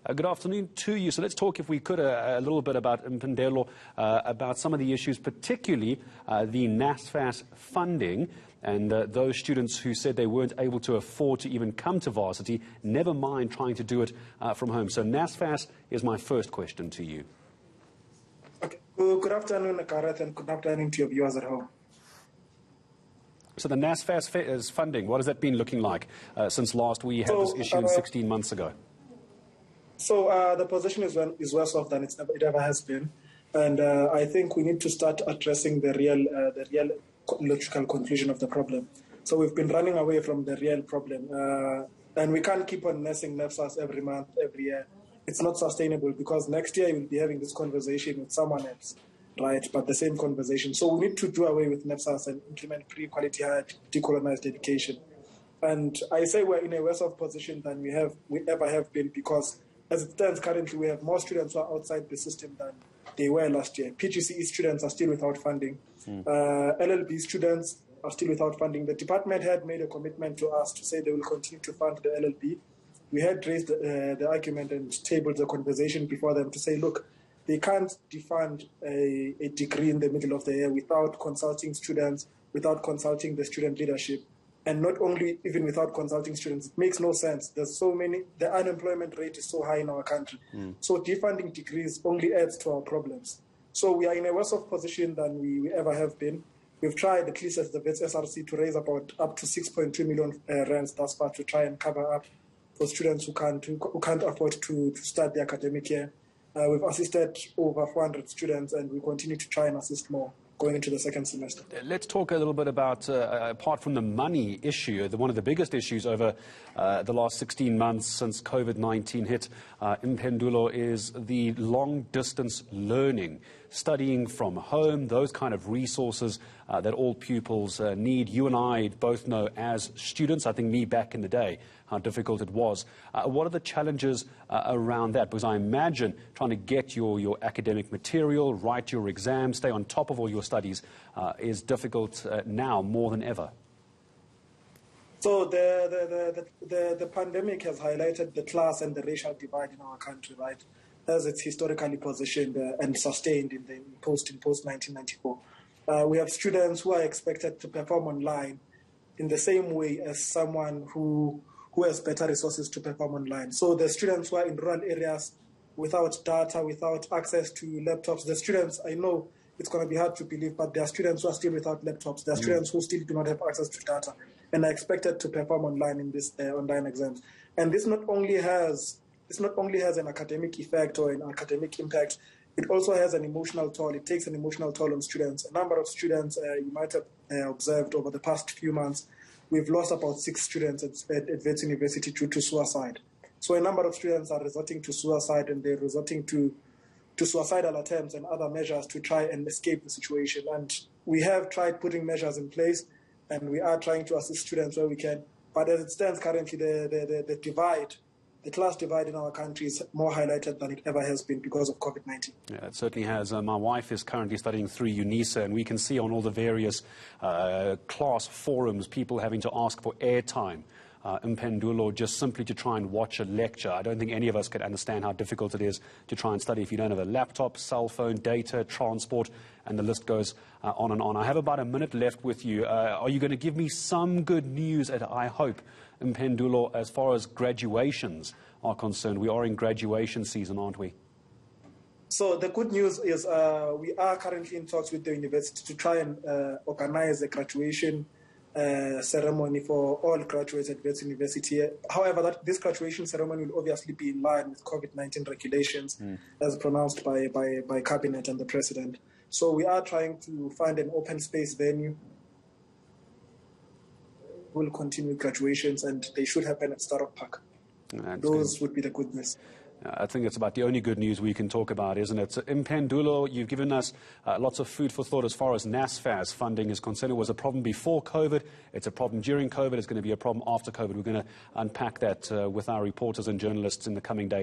Good afternoon to you. So let's talk, if we could, a little bit about Mpendulo, about some of the issues, particularly the NSFAS funding and those students who said they weren't able to afford to even come to varsity, never mind trying to do it from home. So NSFAS is my first question to you. Okay. Good afternoon, Gareth, and good afternoon to your viewers at home. So the NSFAS funding, what has that been looking like since last we had this issue 16 months ago? So the position is worse off than it ever has been, and I think we need to start addressing the real logical conclusion of the problem. So we've been running away from the real problem, and we can't keep on nursing NSFAS every month, every year. It's not sustainable, because next year you'll be having this conversation with someone else, right? But the same conversation. So we need to do away with NSFAS and implement pre-quality higher decolonized education. And I say we're in a worse off position than we ever have been, because as it stands currently, we have more students who are outside the system than they were last year. PGCE students are still without funding. LLB students are still without funding. The department had made a commitment to us to say they will continue to fund the LLB. We had raised the argument and tabled the conversation before them to say, look, they can't defund a degree in the middle of the year without consulting students, without consulting the student leadership. And not only even without consulting students, it makes no sense. There's so many, the unemployment rate is so high in our country. So defunding degrees only adds to our problems. So we are in a worse off position than we ever have been. We've tried, at least as the VETS SRC, to raise up to 6.2 million rands thus far to try and cover up for students who can't afford to start the academic year. We've assisted over 400 students, and we continue to try and assist more going into the second semester. Let's talk a little bit about, apart from the money issue, one of the biggest issues over the last 16 months since COVID-19 hit, Mpendulo, is the long-distance learning, studying from home, those kind of resources that all pupils need. You and I both know as students, I think me back in the day, how difficult it was. What are the challenges around that? Because I imagine trying to get your academic material, write your exams, stay on top of all your studies is difficult now more than ever. So the pandemic has highlighted the class and the racial divide in our country, right, as it's historically positioned and sustained in post-1994. We have students who are expected to perform online in the same way as someone who has better resources to perform online. So the students who are in rural areas without data, without access to laptops, the students, I know it's going to be hard to believe, but there are students who are still without laptops. There are students who still do not have access to data and are expected to perform online in this online exams. And this not only has an academic effect or an academic impact, it also has an emotional toll. It takes an emotional toll on students. A number of students, you might have observed over the past few months, we've lost about 6 students at Wits University due to suicide. So a number of students are resorting to suicide, and they're resorting to suicidal attempts and other measures to try and escape the situation. And we have tried putting measures in place, and we are trying to assist students where we can. But as it stands currently, the divide, the class divide in our country is more highlighted than it ever has been because of COVID-19. Yeah, it certainly has. My wife is currently studying through UNISA, and we can see on all the various class forums people having to ask for airtime. Mpendulo, just simply to try and watch a lecture. I don't think any of us could understand how difficult it is to try and study if you don't have a laptop, cell phone, data, transport, and the list goes on and on. I have about a minute left with you. Are you going to give me some good news, I hope, Mpendulo, as far as graduations are concerned? We are in graduation season, aren't we? So the good news is we are currently in talks with the university to try and organize a graduation ceremony for all graduates at Wits University. However, this graduation ceremony will obviously be in line with COVID-19 regulations as pronounced by Cabinet and the President. So we are trying to find an open space venue. We'll continue graduations, and they should happen at Startup Park. Those would be the good news. I think it's about the only good news we can talk about, isn't it? So, Mpendulo, you've given us lots of food for thought as far as NSFAS funding is concerned. It was a problem before COVID. It's a problem during COVID. It's going to be a problem after COVID. We're going to unpack that with our reporters and journalists in the coming days.